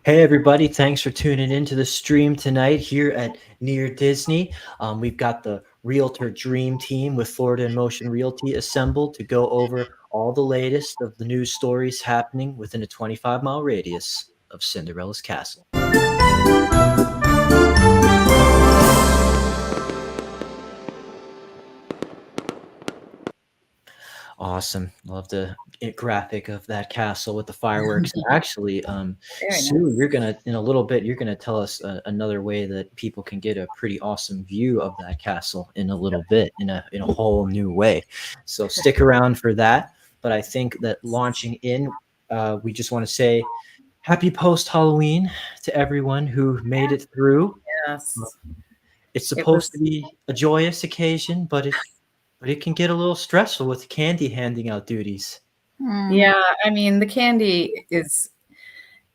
Hey everybody, thanks for tuning into the stream tonight here at Near Disney. We've got the Realtor Dream Team with Florida in Motion Realty assembled to go over all the latest of the news stories happening within a 25-mile radius of Cinderella's castle. Awesome. Love the graphic of that castle with the fireworks. And actually, Sue, you're gonna in a little bit, you're gonna tell us another way that people can get a pretty awesome view of that castle in a little bit, in a whole new way. So stick around for that. But I think that launching in, we just want to say happy post Halloween to everyone who made it through. Yes. It's supposed to be a joyous occasion, but it can get a little stressful with candy handing out duties. Yeah, I mean, the candy is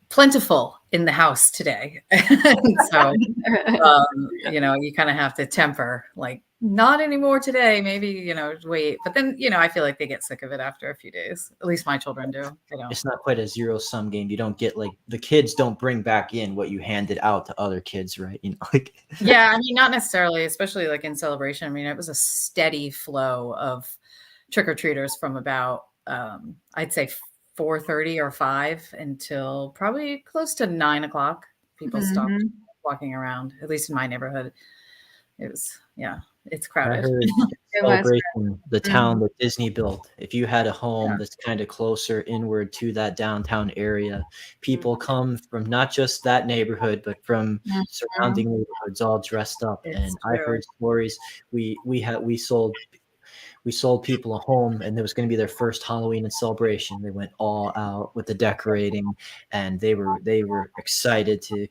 plentiful in the house today. So, you kind of have to temper, like, not anymore today, maybe, wait. But then, I feel like they get sick of it after a few days. At least my children do. It's not quite a zero-sum game. You don't get, like, the kids don't bring back in what you handed out to other kids, right? Yeah, I mean, not necessarily, especially like in Celebration. I mean, it was a steady flow of trick-or-treaters from about, I'd say 4:30 or 5 until probably close to 9 o'clock. People stopped walking around, at least in my neighborhood. It was, it's crowded. I heard Celebration, the town that Disney built. If you had a home that's kind of closer inward to that downtown area, people come from not just that neighborhood, but from surrounding neighborhoods all dressed up. And I heard stories. We sold people a home, and it was going to be their first Halloween and Celebration. They went all out with the decorating, and they were excited to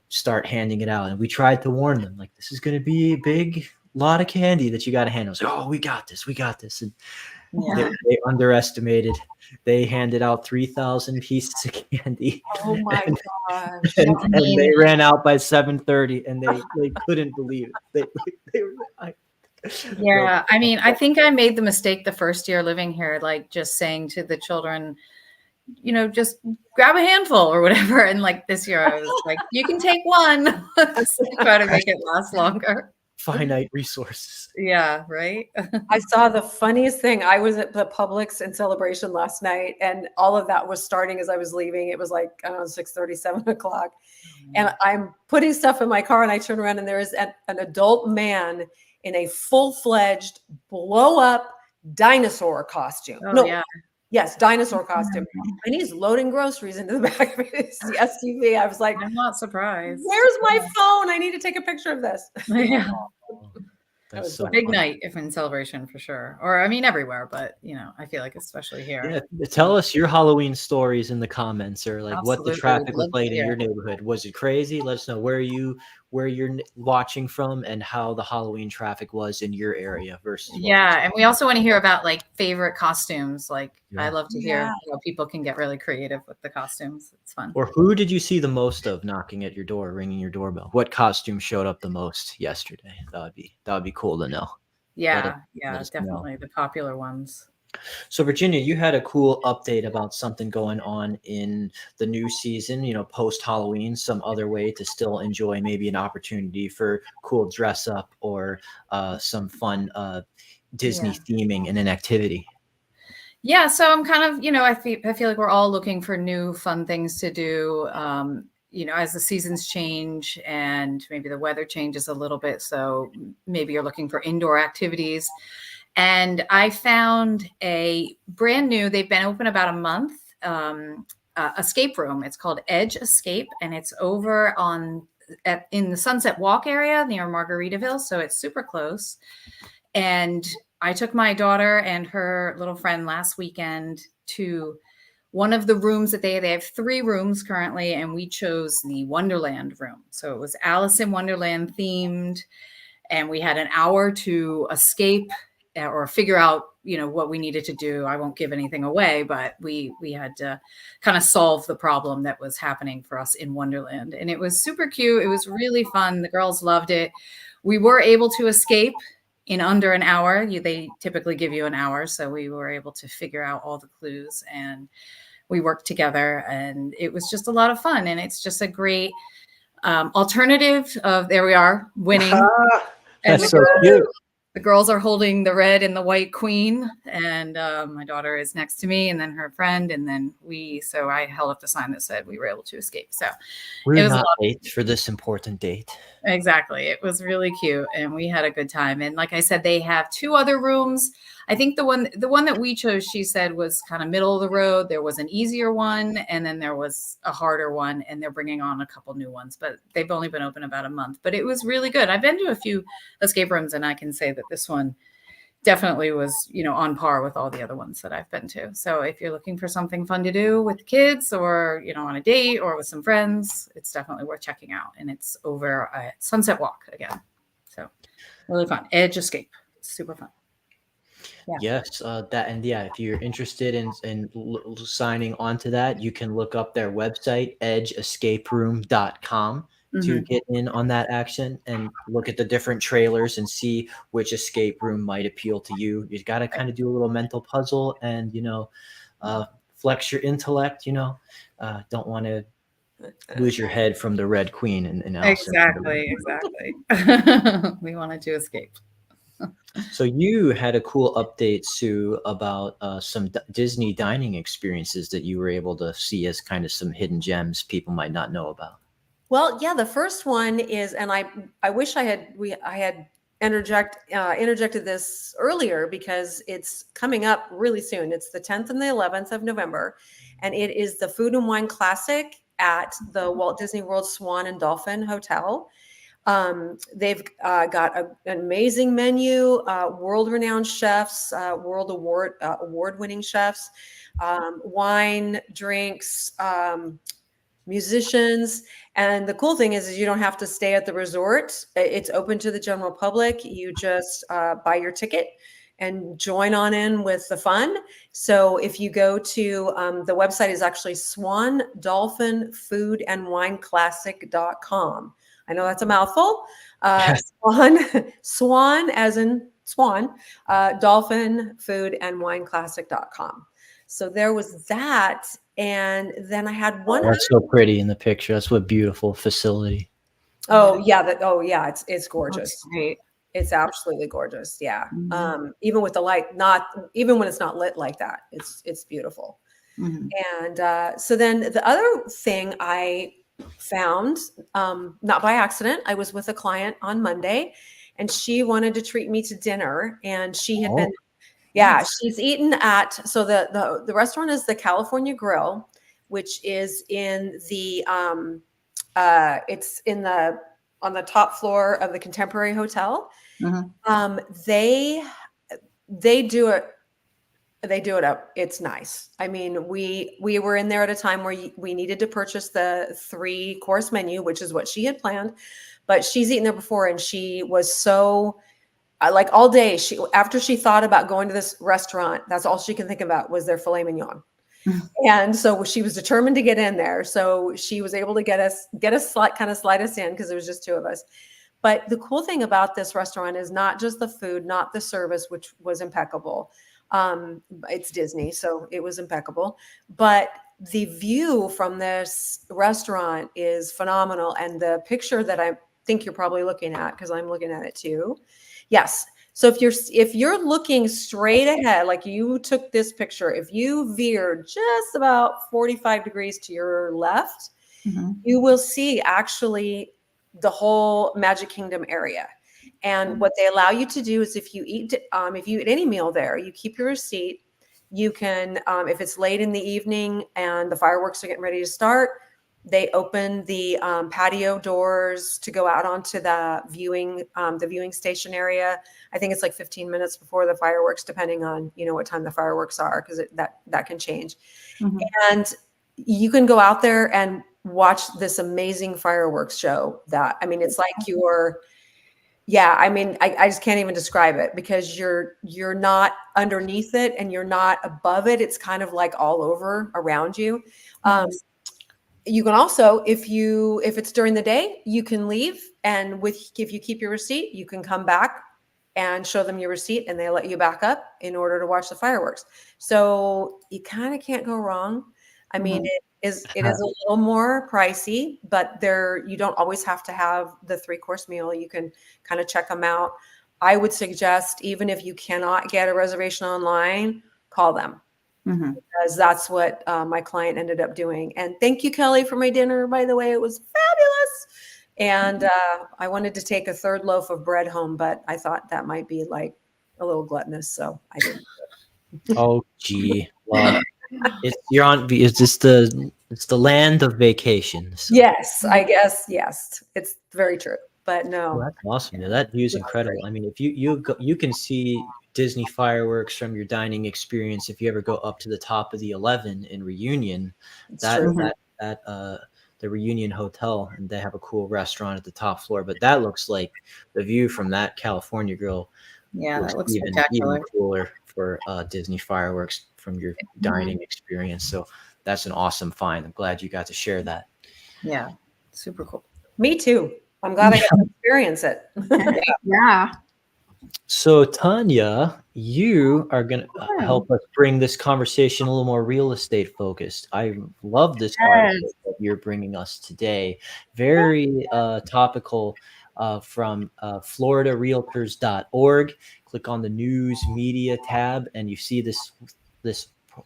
start handing it out. And we tried to warn them, like, this is going to be a big lot of candy that you got to hand. I was like, oh, we got this. And they underestimated. They handed out 3,000 pieces of candy. Oh my gosh. And they ran out by 7:30, and they couldn't believe it. They were like, yeah, I mean, I think I made the mistake the first year living here, like just saying to the children, just grab a handful or whatever. And like this year I was like, you can take one. Try to make it last longer. Finite resources. Yeah, right. I saw the funniest thing. I was at the Publix in Celebration last night, and all of that was starting as I was leaving. It was like, I don't know, 6:30, 7 o'clock. And I'm putting stuff in my car, and I turn around, and there is an adult man in a full-fledged blow-up dinosaur costume. Yes, dinosaur costume. And he's loading groceries into the back of his SUV. I was like, I'm not surprised. Where's my phone? I need to take a picture of this. Yeah. That was a big night if in Celebration for sure. Or I mean everywhere, but I feel like especially here. Yeah, tell us your Halloween stories in the comments, or like what the traffic was like in your neighborhood. Was it crazy? Let us know where you're watching from and how the Halloween traffic was in your area versus. Yeah, and we also want to hear about like favorite costumes. Like I love to hear how people can get really creative with the costumes. It's fun. Or who did you see the most of knocking at your door, ringing your doorbell? What costume showed up the most yesterday? That would be cool to know. Yeah, definitely the popular ones. So Virginia, you had a cool update about something going on in the new season, post Halloween, some other way to still enjoy maybe an opportunity for cool dress up or some fun Disney theming in an activity. Yeah, so I'm kind of, I feel like we're all looking for new fun things to do. As the seasons change and maybe the weather changes a little bit. So maybe you're looking for indoor activities. And I found a brand new, they've been open about a month, escape room. It's called Edge Escape, and it's over in the Sunset Walk area near Margaritaville. So it's super close. And I took my daughter and her little friend last weekend to one of the rooms that they have 3 rooms currently, and we chose the Wonderland room. So it was Alice in Wonderland themed, and we had an hour to escape or figure out, what we needed to do. I won't give anything away, but we had to kind of solve the problem that was happening for us in Wonderland. And it was super cute. It was really fun. The girls loved it. We were able to escape in under an hour. They typically give you an hour. So we were able to figure out all the clues and we worked together, and it was just a lot of fun. And it's just a great alternative of, there we are, winning. And That's so cute. the girls are holding the red and the white queen, and my daughter is next to me, and then her friend, and then so I held up the sign that said we were able to escape. So We're not late for this important date. Exactly. It was really cute, and we had a good time. And like I said, they have 2 other rooms. I think the one that we chose, she said, was kind of middle of the road. There was an easier one, and then there was a harder one, and they're bringing on a couple new ones, but they've only been open about a month. But it was really good. I've been to a few escape rooms, and I can say that this one definitely was, on par with all the other ones that I've been to. So if you're looking for something fun to do with kids, or, on a date, or with some friends, it's definitely worth checking out. And it's over at Sunset Walk again. So really fun. Edge Escape. Super fun. Yeah. Yes, if you're interested in signing on to that, you can look up their website, 𝐄𝐬𝐭𝐚𝐥.com, to get in on that action and look at the different trailers and see which escape room might appeal to you. You got to kind of do a little mental puzzle and, flex your intellect, don't want to lose your head from the Red Queen and Exactly. We wanted to escape. So you had a cool update, Sue, about some Disney dining experiences that you were able to see as kind of some hidden gems people might not know about. Well, yeah, the first one is, and I wish I had interjected this earlier, because it's coming up really soon. It's the 10th and the 11th of November, and it is the Food and Wine Classic at the Walt Disney World Swan and Dolphin Hotel. They've got an amazing menu, world-renowned chefs, award-winning chefs, wine, drinks, musicians. And the cool thing is you don't have to stay at the resort. It's open to the general public. You just buy your ticket and join on in with the fun. So if you go to the website is actually swandolphinfoodandwineclassic.com. I know that's a mouthful. Yes. Swan as in swan, dolphinfoodandwineclassic.com. So there was that. And then I had one. That's so pretty in the picture. That's what beautiful facility. Oh yeah. It's gorgeous. Great. It's absolutely gorgeous. Yeah. Mm-hmm. Even with the light, even when it's not lit like that, it's beautiful. Mm-hmm. And so then the other thing I found, not by accident, I was with a client on Monday, and she wanted to treat me to dinner, and she had been, she's eaten at, so the restaurant is the California Grill, which is in the, it's in on the top floor of the Contemporary Hotel. Mm-hmm. They do it. They do it up. It's nice. I mean, we were in there at a time where we needed to purchase the 3-course menu, which is what she had planned, but she's eaten there before, and she was so like all day. After she thought about going to this restaurant, that's all she can think about was their filet mignon. And so she was determined to get in there. So she was able to get us slide us in, because there was just 2 of us. But the cool thing about this restaurant is not just the food, not the service, which was impeccable. It's Disney, so it was impeccable. But the view from this restaurant is phenomenal. And the picture that I think you're probably looking at, because I'm looking at it too. Yes. So if you're looking straight ahead, like you took this picture, if you veered just about 45 degrees to your left, you will see actually the whole Magic Kingdom area. And what they allow you to do is if you eat any meal there, you keep your receipt. You can, if it's late in the evening and the fireworks are getting ready to start, they open the patio doors to go out onto the viewing station area. I think it's like 15 minutes before the fireworks, depending on, what time the fireworks are, because that can change. And you can go out there and watch this amazing fireworks show it's like I just can't even describe it, because you're not underneath it and you're not above it. It's kind of like all over around you. You can also, if it's during the day, you can leave, and if you keep your receipt, you can come back and show them your receipt, and they let you back up in order to watch the fireworks. So you kind of can't go wrong. I mean, it is a little more pricey, but you don't always have to have the 3-course meal. You can kind of check them out. I would suggest, even if you cannot get a reservation online, call them. Because that's what my client ended up doing. And thank you, Kelly, for my dinner, by the way. It was fabulous. And I wanted to take a 3rd loaf of bread home, but I thought that might be like a little gluttonous, so I didn't. Oh, gee. Well, it's the land of vacation. So. Yes, I guess, yes. It's very true. But no. Well, that's awesome. Yeah, that view is incredible. I mean, if you can see Disney fireworks from your dining experience, if you ever go up to the top of the 11 in Reunion, the Reunion Hotel, and they have a cool restaurant at the top floor. But that looks like the view from that California grill. Yeah, that looks even cooler for Disney fireworks from your dining experience. So that's an awesome find. I'm glad you got to share that. Yeah, super cool. Me too. I'm glad I got to experience it. Yeah. So Tanya, you are going to help us bring this conversation a little more real estate focused. I love this article that you're bringing us today. Very topical from floridarealtors.org. Click on the news media tab and you see this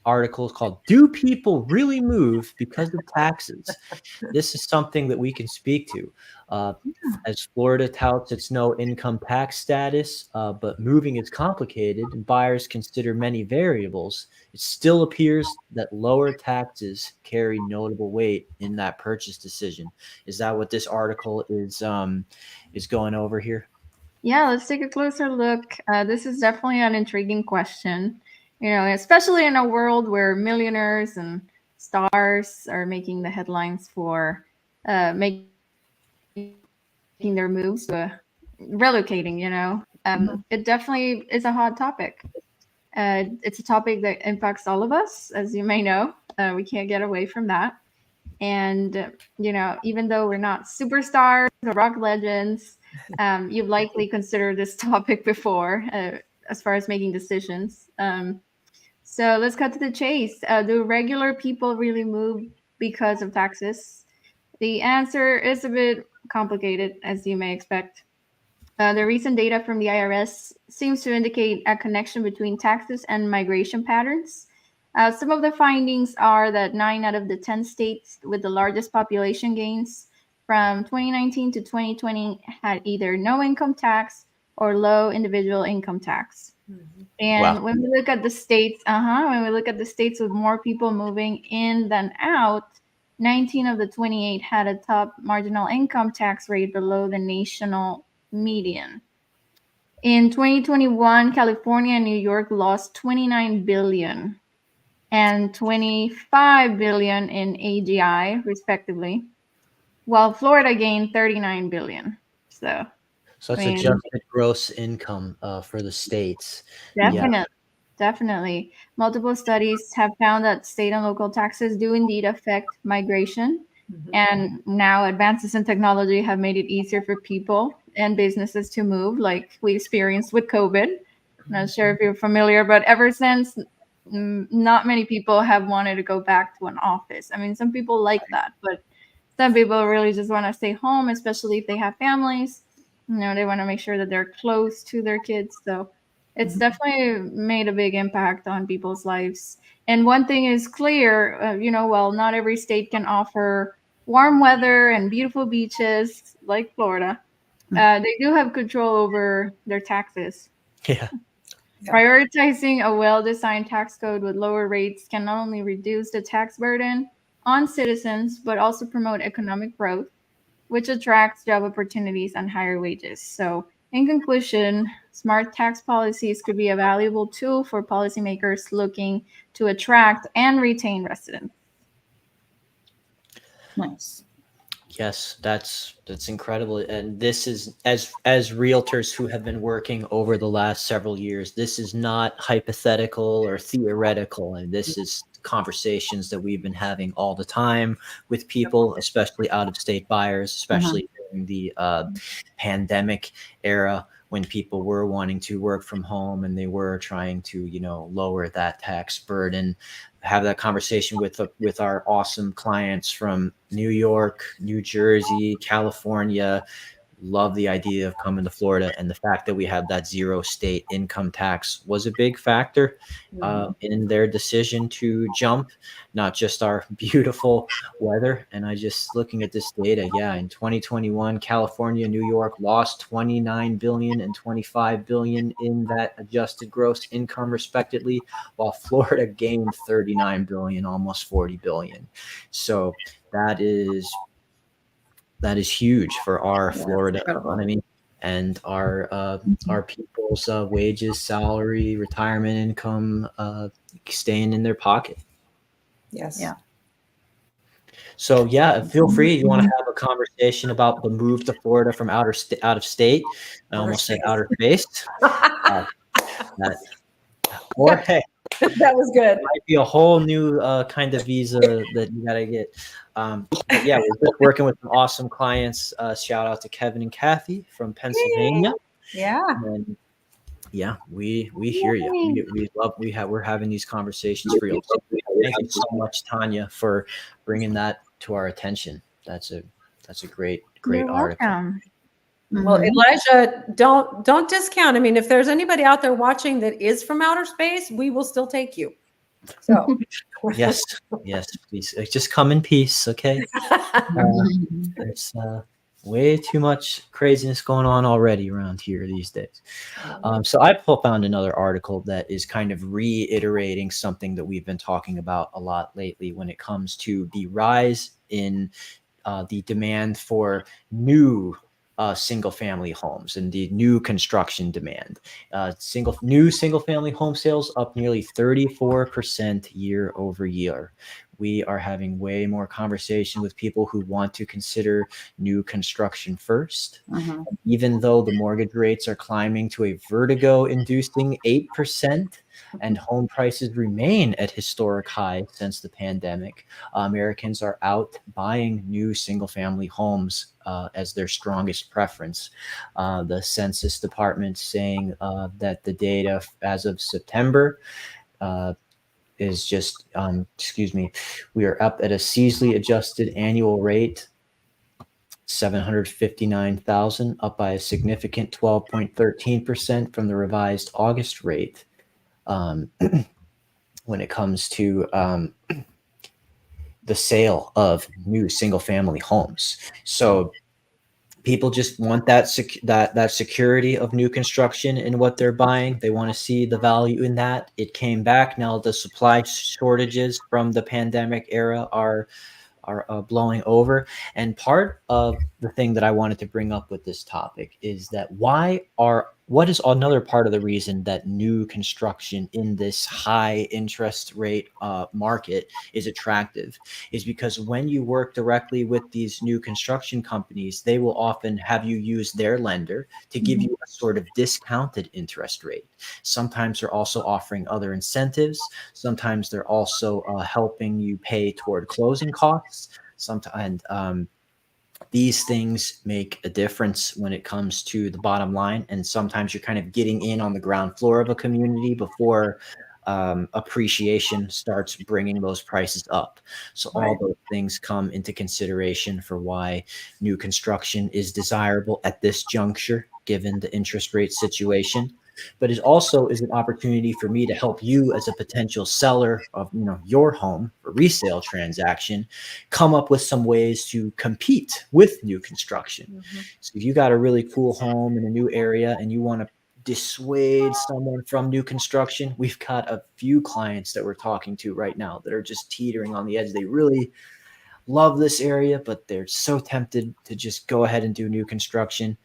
article called "Do People Really Move Because of Taxes?" This is something that we can speak to. As Florida touts its no income tax status, but moving is complicated and buyers consider many variables, it still appears that lower taxes carry notable weight in that purchase decision. Is that what this article is going over here? Yeah, let's take a closer look. This is definitely an intriguing question. Especially in a world where millionaires and stars are making the headlines for making their moves, relocating, it definitely is a hot topic. It's a topic that impacts all of us, as you may know. We can't get away from that. And, even though we're not superstars or rock legends, you've likely considered this topic before as far as making decisions. So let's cut to the chase. Do regular people really move because of taxes? The answer is a bit complicated, as you may expect. The recent data from the IRS seems to indicate a connection between taxes and migration patterns. Some of the findings are that 9 out of the 10 states with the largest population gains from 2019 to 2020 had either no income tax or low individual income tax. And when we look at the states, with more people moving in than out, 19 of the 28 had a top marginal income tax rate below the national median. In 2021, California and New York lost $29 billion and $25 billion in AGI, respectively, while Florida gained $39 billion. So it's adjusted gross income for the states. Definitely. Multiple studies have found that state and local taxes do indeed affect migration. And now advances in technology have made it easier for people and businesses to move, like we experienced with COVID. Not sure if you're familiar, but ever since, not many people have wanted to go back to an office. I mean, some people like that, but some people really just want to stay home, especially if they have families. They want to make sure that they're close to their kids. So it's definitely made a big impact on people's lives. And one thing is clear, while not every state can offer warm weather and beautiful beaches like Florida, they do have control over their taxes. Yeah. Prioritizing a well-designed tax code with lower rates can not only reduce the tax burden on citizens, but also promote economic growth, which attracts job opportunities and higher wages. So in conclusion, smart tax policies could be a valuable tool for policymakers looking to attract and retain residents. Nice. Yes, that's incredible. And this is, as realtors who have been working over the last several years, this is not hypothetical or theoretical. And this is conversations that we've been having all the time with people, especially out of state buyers, especially during the pandemic era, when people were wanting to work from home and they were trying to, lower that tax burden. Have that conversation with our awesome clients from New York, New Jersey, California. Love the idea of coming to Florida, and the fact that we have that 0 state income tax was a big factor in their decision to jump, not just our beautiful weather. And I just looking at this data, yeah, in 2021, California, New York lost 29 billion and 25 billion in that adjusted gross income respectively, while Florida gained 39 billion, almost 40 billion. So that is huge for our Florida economy and our people's wages, salary, retirement income staying in their pocket. Yes. Yeah. So yeah, feel free. You want to have a conversation about the move to Florida from out of state. I almost said outer space. Or hey, that was good. Might be a whole new kind of visa that you gotta get. But yeah, we're just working with some awesome clients. Shout out to Kevin and Kathy from Pennsylvania. Yeah. And yeah, we hear you. We're having these conversations for you. So thank you so much, Tanya, for bringing that to our attention. That's a great You're article. welcome. Well, Elijah, don't discount. I mean, if there's anybody out there watching that is from outer space, we will still take you. So yes, please just come in peace, okay? There's way too much craziness going on already around here these days. So I found another article that is kind of reiterating something that we've been talking about a lot lately when it comes to the rise in the demand for new single family homes and the new construction demand. Single family home sales up nearly 34% year over year. We are having way more conversation with people who want to consider new construction first. Even though the mortgage rates are climbing to a vertigo-inducing 8%, and home prices remain at historic highs since the pandemic, Americans are out buying new single-family homes as their strongest preference. The Census Department saying that the data as of September is just, we are up at a seasonally adjusted annual rate, 759,000, up by a significant 12.13% from the revised August rate. When it comes to the sale of new single family homes. So people just want that security of new construction in what they're buying. They want to see the value in that. It came back. Now the supply shortages from the pandemic era are blowing over. And part of the thing that I wanted to bring up with this topic is that what is another part of the reason that new construction in this high interest rate market is attractive is because when you work directly with these new construction companies, they will often have you use their lender to give you a sort of discounted interest rate. Sometimes they're also offering other incentives. Sometimes they're also helping you pay toward closing costs. Sometimes these things make a difference when it comes to the bottom line. And sometimes you're kind of getting in on the ground floor of a community before appreciation starts bringing those prices up. So all those things come into consideration for why new construction is desirable at this juncture, given the interest rate situation. But it also is an opportunity for me to help you as a potential seller of your home for resale transaction come up with some ways to compete with new construction. So if you got a really cool home in a new area and you want to dissuade someone from new construction, we've got a few clients that we're talking to right now that are just teetering on the edge. They really love this area, but they're so tempted to just go ahead and do new construction.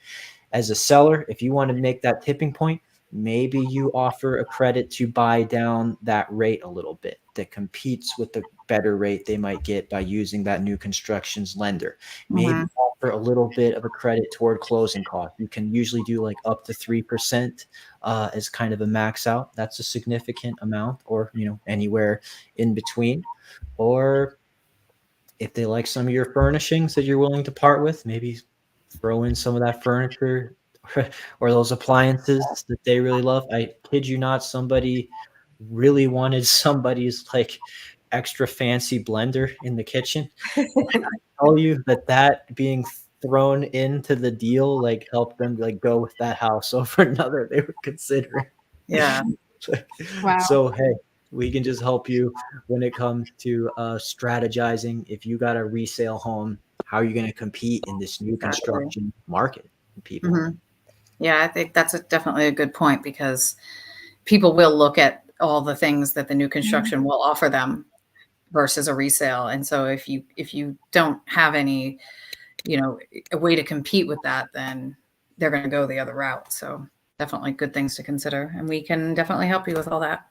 As a seller, if you want to make that tipping point, maybe you offer a credit to buy down that rate a little bit that competes with the better rate they might get by using that new construction's lender. Maybe offer a little bit of a credit toward closing costs. You can usually do like up to 3% as kind of a max out. That's a significant amount, or anywhere in between. Or if they like some of your furnishings that you're willing to part with, maybe throw in some of that furniture or those appliances that they really love. I kid you not, somebody really wanted somebody's like extra fancy blender in the kitchen. I tell you that being thrown into the deal like helped them like go with that house over another they were considering. Yeah. Wow. So hey, we can just help you when it comes to strategizing. If you got a resale home, how are you going to compete in this new construction market, people? Mm-hmm. Yeah, I think that's definitely a good point, because people will look at all the things that the new construction will offer them versus a resale. And so if you don't have any, a way to compete with that, then they're going to go the other route. So definitely good things to consider. And we can definitely help you with all that.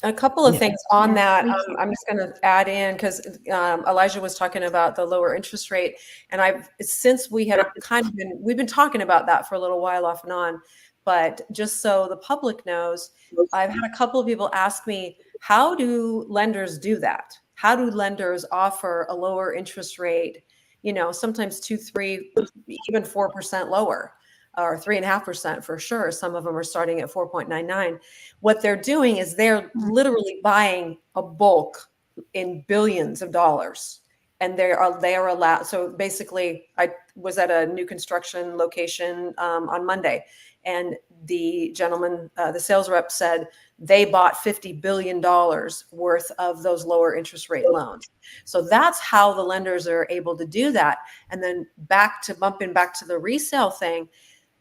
A couple of things on that. I'm just going to add in, because Elijah was talking about the lower interest rate, and since we had we've been talking about that for a little while off and on, but just so the public knows, I've had a couple of people ask me, how do lenders do that? How do lenders offer a lower interest rate? Sometimes 2, 3, even 4% lower, or 3.5% for sure. Some of them are starting at 4.99. What they're doing is they're literally buying a bulk in billions of dollars, and they are allowed. So basically, I was at a new construction location on Monday, and the gentleman, the sales rep, said they bought $50 billion worth of those lower interest rate loans. So that's how the lenders are able to do that. And then bumping back to the resale thing.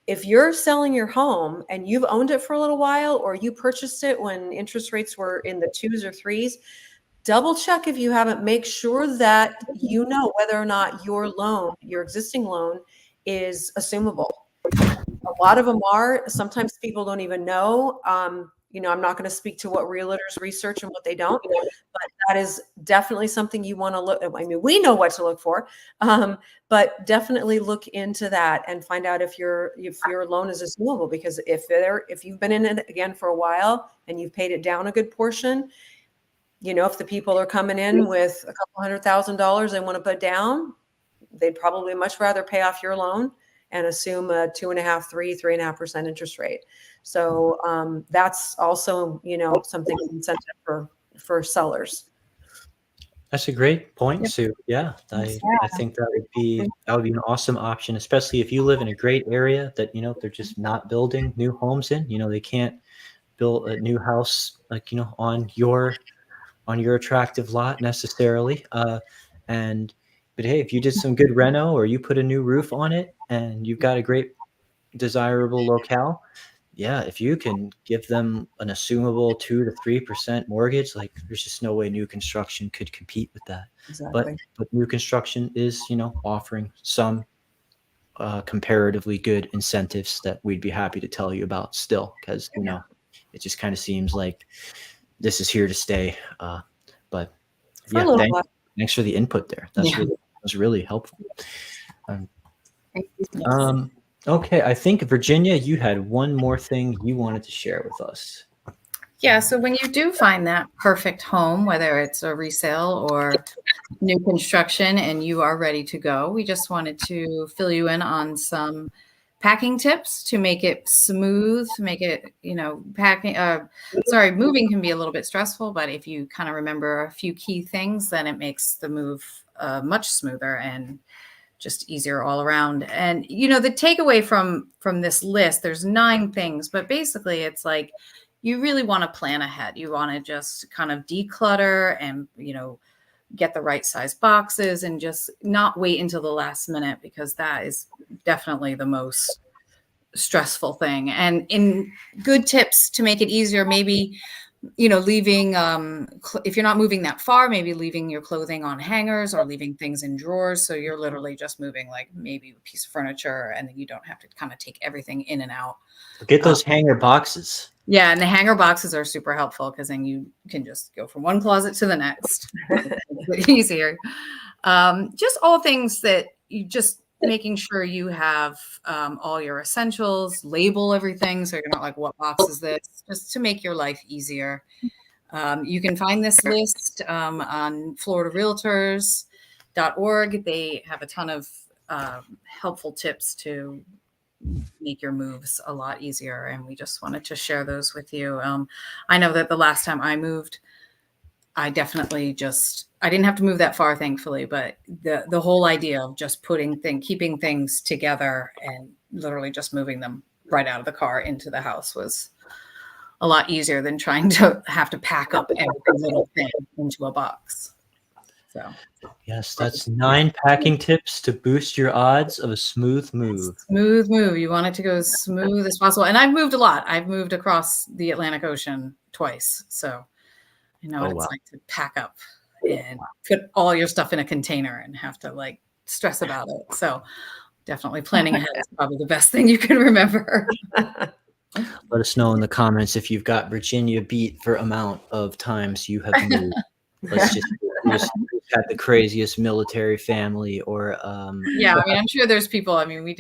If you're selling your home and you've owned it for a little while, or you purchased it when interest rates were in the 2s or 3s, double check if you haven't. Make sure that you know whether or not your existing loan is assumable. A lot of them are. Sometimes people don't even know. I'm not going to speak to what realtors research and what they don't, but that is definitely something you want to look. I mean, we know what to look for, but definitely look into that and find out if your loan is assumable. Because if you've been in it again for a while and you've paid it down a good portion, if the people are coming in with a couple $100,000 they want to put down, they'd probably much rather pay off your loan and assume a 2.5%, 3.5% interest rate. So that's also, something incentive for sellers. That's a great point, Sue. Yeah, I think that would be an awesome option, especially if you live in a great area that they're just not building new homes in. They can't build a new house like on your attractive lot necessarily. But hey, if you did some good reno, or you put a new roof on it and you've got a great desirable locale, yeah, if you can give them an assumable 2 to 3% mortgage, like there's just no way new construction could compete with that. Exactly. But new construction is, offering some comparatively good incentives that we'd be happy to tell you about still, because it just kind of seems like this is here to stay. But yeah, thanks for the input there. Was really helpful. Okay, I think Virginia, you had one more thing you wanted to share with us. Yeah, so when you do find that perfect home, whether it's a resale or new construction, and you are ready to go, we just wanted to fill you in on some packing tips to make it smooth, make it, moving can be a little bit stressful, but if you kind of remember a few key things, then it makes the move much smoother and just easier all around. And, the takeaway from this list, there's 9 things, but basically it's like, you really want to plan ahead. You want to just kind of declutter and, get the right size boxes and just not wait until the last minute, because that is definitely the most stressful thing. And in good tips to make it easier, maybe, leaving, if you're not moving that far, maybe leaving your clothing on hangers or leaving things in drawers. So you're literally just moving like maybe a piece of furniture, and then you don't have to kind of take everything in and out. Get those hanger boxes. Yeah, and the hanger boxes are super helpful, because then you can just go from one closet to the next. It's easier. Just all things that you just making sure you have all your essentials, label everything, so you're not like, what box is this? Just to make your life easier. You can find this list on FloridaRealtors.org. They have a ton of helpful tips to make your moves a lot easier. And we just wanted to share those with you. I know that the last time I moved, I definitely I didn't have to move that far, thankfully, but the whole idea of just keeping things together and literally just moving them right out of the car into the house was a lot easier than trying to have to pack up every little thing into a box. So Yes, that's 9 packing tips to boost your odds of a smooth move. Smooth move. You want it to go as smooth as possible. And I've moved a lot. I've moved across the Atlantic Ocean twice. So I know what it's like to pack up and put all your stuff in a container and have to like stress about it. So definitely planning ahead is probably the best thing you can remember. Let us know in the comments if you've got Virginia beat for amount of times you have moved. Let's just had the craziest military family or yeah, I mean, I'm sure there's people. I mean, we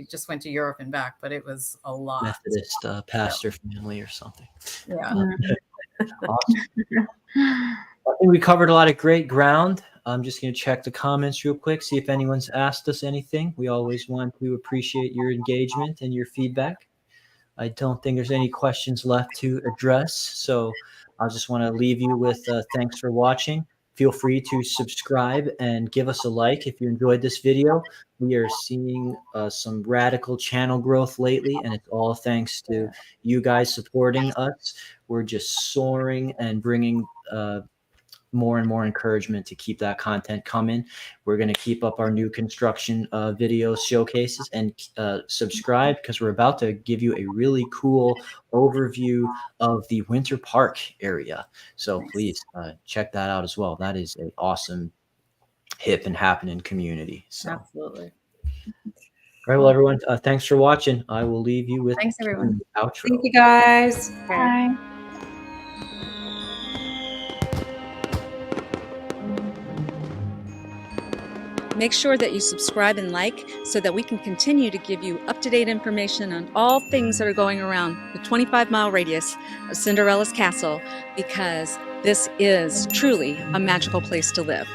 just went to Europe and back, but it was a lot. Methodist pastor family or something. Yeah. Awesome. I think we covered a lot of great ground. I'm just going to check the comments real quick, see if anyone's asked us anything. We always want to appreciate your engagement and your feedback. I don't think there's any questions left to address, so I just want to leave you with thanks for watching. Feel free to subscribe and give us a like if you enjoyed this video. We are seeing some radical channel growth lately, and it's all thanks to you guys supporting us. We're just soaring and bringing more and more encouragement to keep that content coming. We're going to keep up our new construction videos, showcases, and subscribe because we're about to give you a really cool overview of the Winter Park area. So please check that out as well. That is an awesome, hip and happening community. So. Absolutely. All right, well, everyone, thanks for watching. I will leave you with thanks, everyone. The outro. Thank you, guys. Bye. Make sure that you subscribe and like so that we can continue to give you up-to-date information on all things that are going around the 25-mile radius of Cinderella's castle, because this is truly a magical place to live.